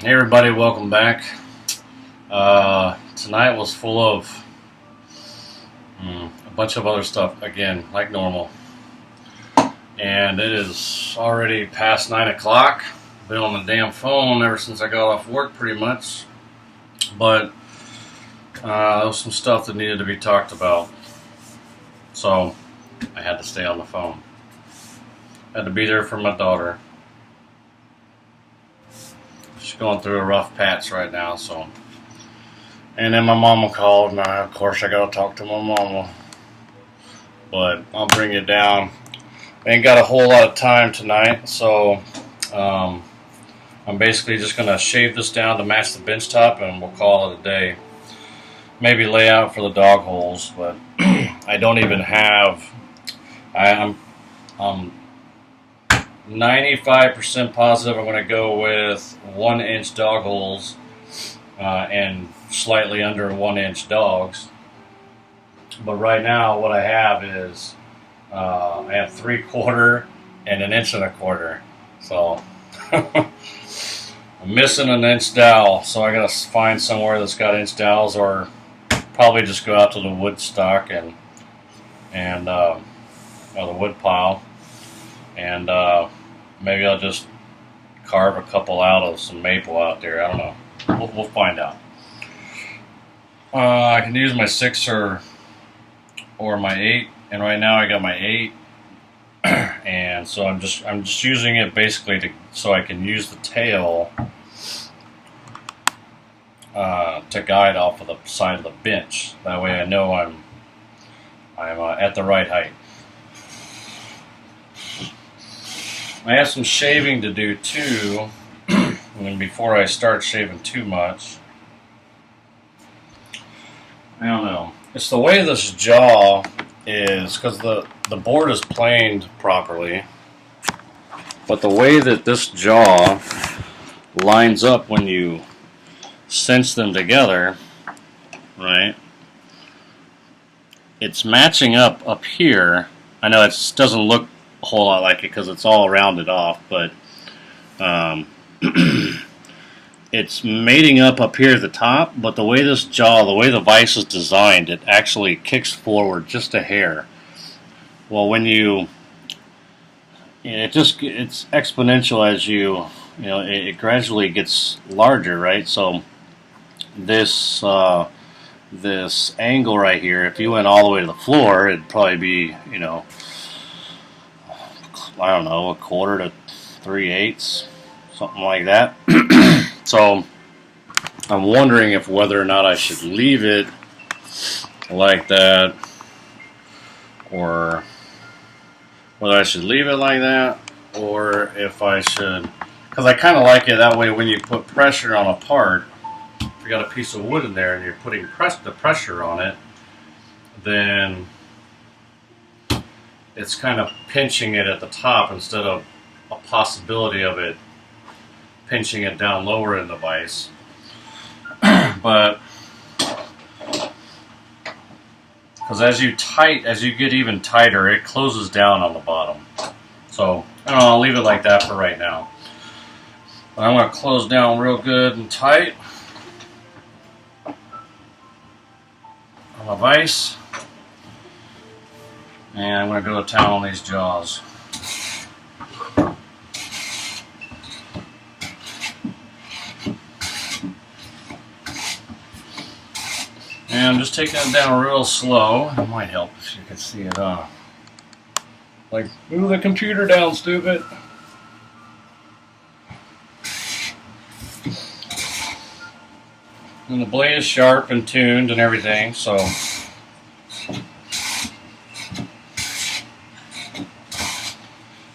Hey everybody, welcome back. Tonight was full of a bunch of other stuff, again, like normal. And it is already past 9 o'clock. Been on the damn phone ever since I got off work, pretty much. But there was some stuff that needed to be talked about. So I had to stay on the phone. Had to be there for my daughter. She's going through a rough patch right now, so. And then my mama called, and of course I gotta talk to my mama. But I'll bring it down. I ain't got a whole lot of time tonight, so I'm basically just gonna shave this down to match the bench top, and we'll call it a day. Maybe lay out for the dog holes, but I don't even have. I'm 95% positive I'm going to go with 1-inch dog holes and slightly under 1-inch dogs. But right now, what I have is I have 3/4 and 1.25 inches. So I'm missing an inch dowel, so I got to find somewhere that's got inch dowels, or probably just go out to the wood stock and the wood pile, and maybe I'll just carve a couple out of some maple out there. I don't know. We'll find out. I can use my 6 or my 8, and right now I got my 8, and so I'm just using it basically so I can use the tail to guide off of the side of the bench. That way I know I'm at the right height. I have some shaving to do too, and before I start shaving too much. I don't know. It's the way this jaw is, because the board is planed properly, but the way that this jaw lines up when you cinch them together, right? It's matching up here. I know it doesn't look a whole lot like it because it's all rounded off, but it's mating up here at the top. But the way this jaw, the way the vise is designed, it actually kicks forward just a hair. Well, when it's exponential as it gradually gets larger, right? So this angle right here, if you went all the way to the floor, it'd probably be, I don't know, 1/4 to 3/8, something like that. So I'm wondering if whether or not I should leave it like that, or whether I should leave it like that, or if I should, because I kind of like it that way. When you put pressure on a part, if you got a piece of wood in there and you're putting the pressure on it, then it's kind of pinching it at the top instead of a possibility of it pinching it down lower in the vise. But because as you get even tighter, it closes down on the bottom. So I don't know, I'll leave it like that for right now. But I'm going to close down real good and tight on the vise. And I'm going to go to town on these jaws. And I'm just taking it down real slow. It might help if you can see it. Like, move the computer down, stupid. And the blade is sharp and tuned and everything, so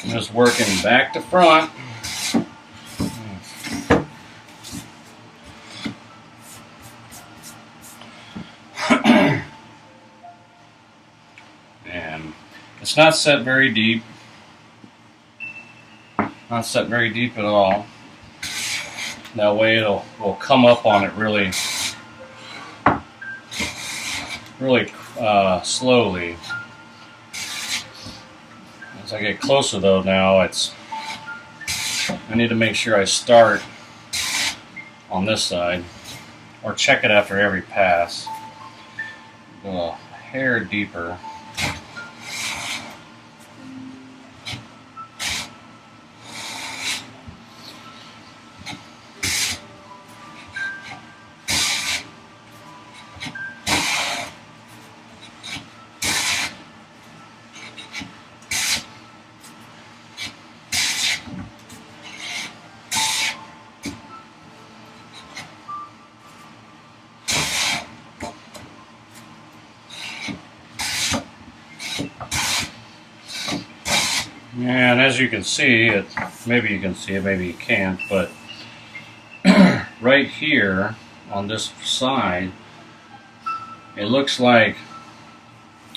I'm just working back to front. And it's not set very deep. Not set very deep at all. That way we'll come up on it really slowly. As I get closer though now, I need to make sure I start on this side, or check it after every pass. Go a hair deeper. And as you can see, maybe you can see it, maybe you can't, but right here on this side, it looks like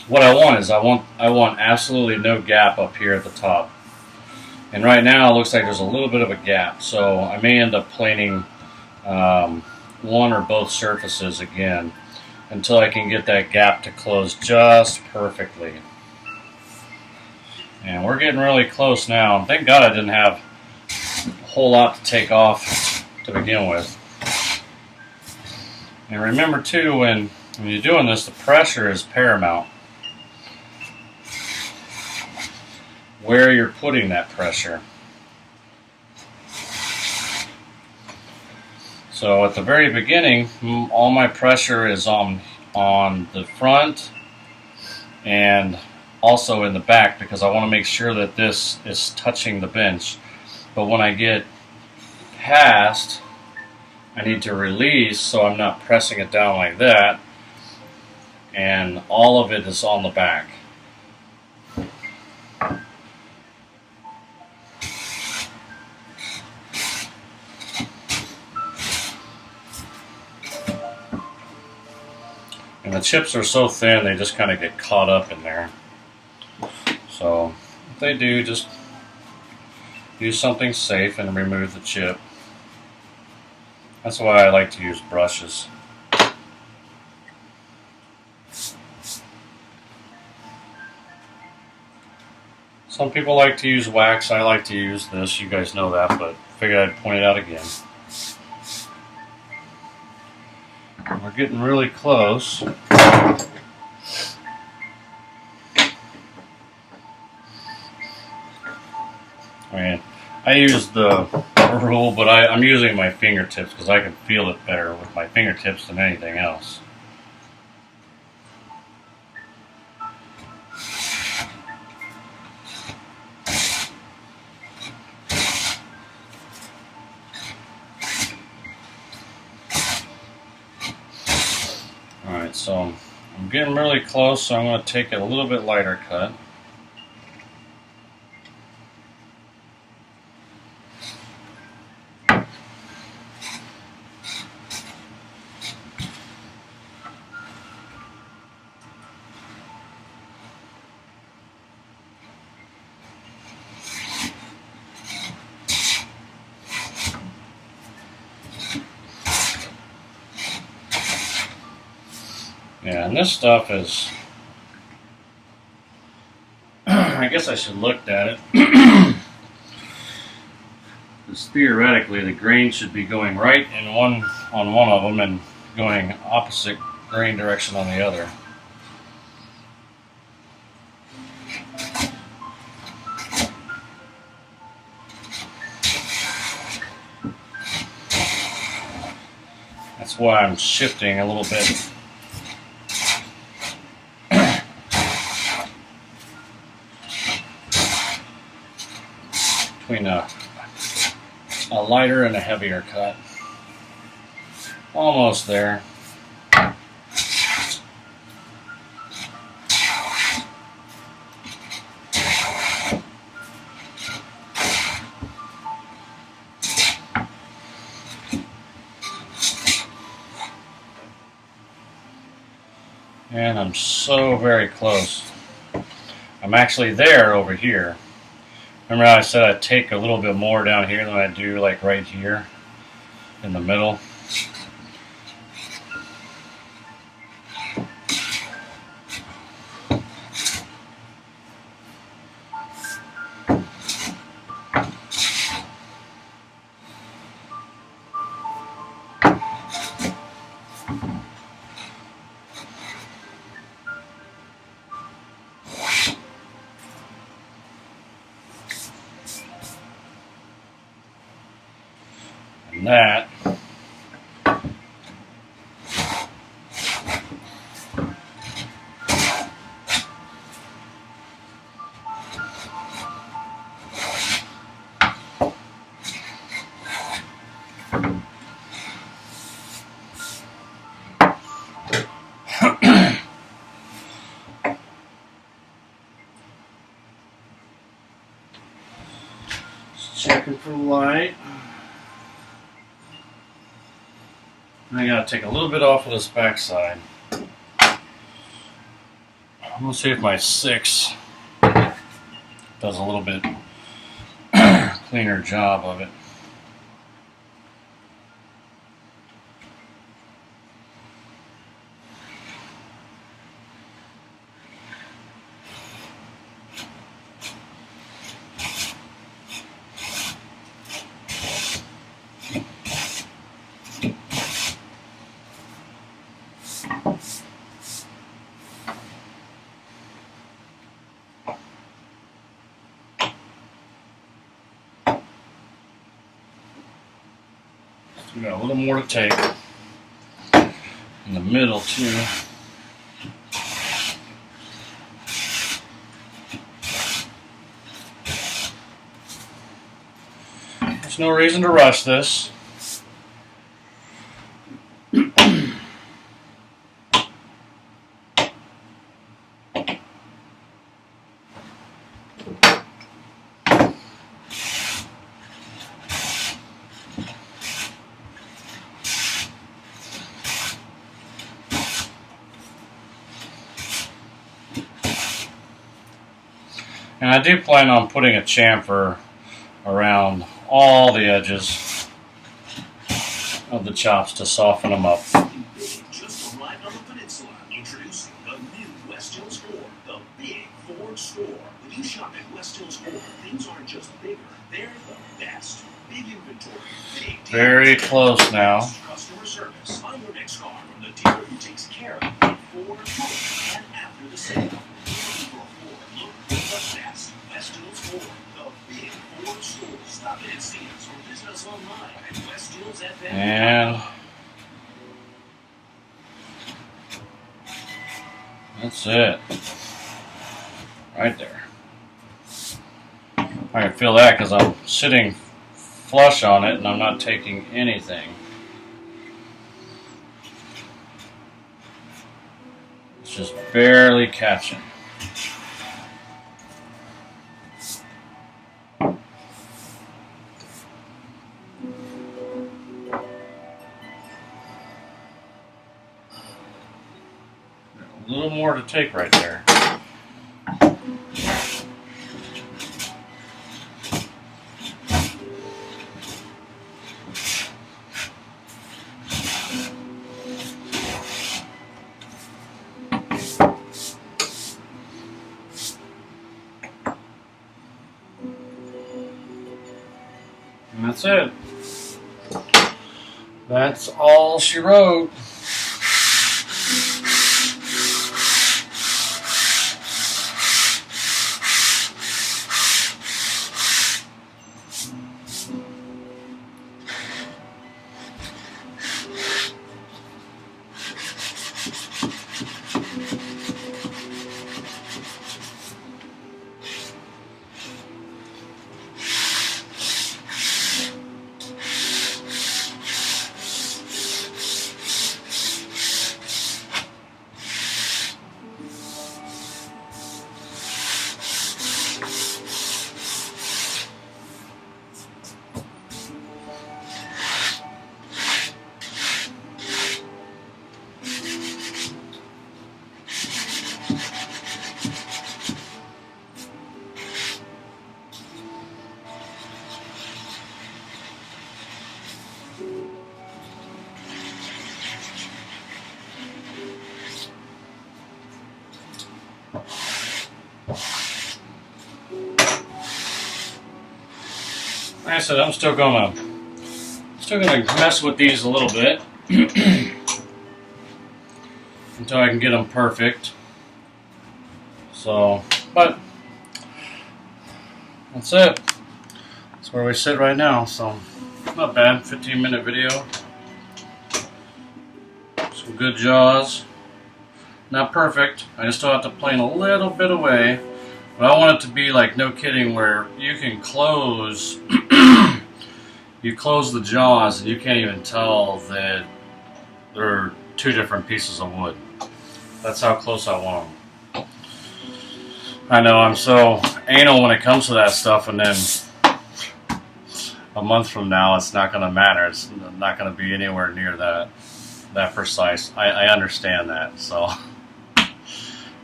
what I want is I want absolutely no gap up here at the top. And right now it looks like there's a little bit of a gap, so I may end up planing one or both surfaces again until I can get that gap to close just perfectly. And we're getting really close now. Thank God I didn't have a whole lot to take off to begin with. And remember too, when you're doing this, the pressure is paramount. Where you're putting that pressure. So at the very beginning, all my pressure is on the front and also in the back, because I want to make sure that this is touching the bench. But when I get past, I need to release so I'm not pressing it down like that, and all of it is on the back. And the chips are so thin, they just kind of get caught up in there. So if they do, just use something safe and remove the chip. That's why I like to use brushes. Some people like to use wax. I like to use this. You guys know that, but figured I'd point it out again. We're getting really close. I mean, I use the rule, but I'm using my fingertips because I can feel it better with my fingertips than anything else. Alright, so I'm getting really close, so I'm going to take a little bit lighter cut. Yeah, and this stuff is, I guess I should look at it. Because theoretically the grain should be going right in one of them and going opposite grain direction on the other. That's why I'm shifting a little bit. Between a lighter and a heavier cut. Almost there. And I'm so very close. I'm actually there over here. Remember how I said I'd take a little bit more down here than I do like right here in the middle? And that checking for light. I gotta take a little bit off of this backside. I'm gonna see if my 6 does a little bit cleaner job of it. We got a little more to take in the middle too. There's no reason to rush this. And I do plan on putting a chamfer around all the edges of the chops to soften them up. Just arrived on the peninsula, introducing the new West Hills Ford, the big Ford store. When you shop at West Hills Ford, things aren't just bigger, they're the best. Big inventory, big deals. Very close now. Customer service. Find your next car from the dealer who takes care of you before, during, and after the sale. Looking for a Ford, look for the best. West Hills Ford, the big Ford store. Stop in and see us or visit us online at WestHillsFM. And that's it. Right there. I can feel that because I'm sitting flush on it and I'm not taking anything. It's just barely catching. A little more to take right there. And that's it. That's all she wrote. Like I said, I'm still gonna mess with these a little bit until I can get them perfect. So, but that's it. That's where we sit right now. So. Not bad, 15-minute video. Some good jaws. Not perfect. I just still have to plane a little bit away. But I want it to be like, no kidding, where you can close, you close the jaws and you can't even tell that they're two different pieces of wood. That's how close I want them. I know I'm so anal when it comes to that stuff, and then a month from now it's not going to matter. It's not going to be anywhere near that precise. I understand that. So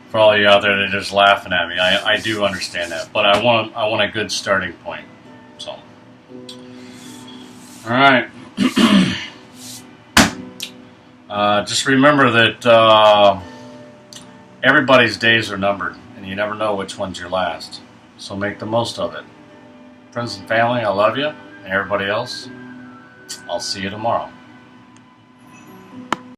for all you out there that are just laughing at me, I do understand that. But I want a good starting point. So all right. Just remember that everybody's days are numbered, and you never know which one's your last. So make the most of it. Friends and family, I love you. And everybody else, I'll see you tomorrow.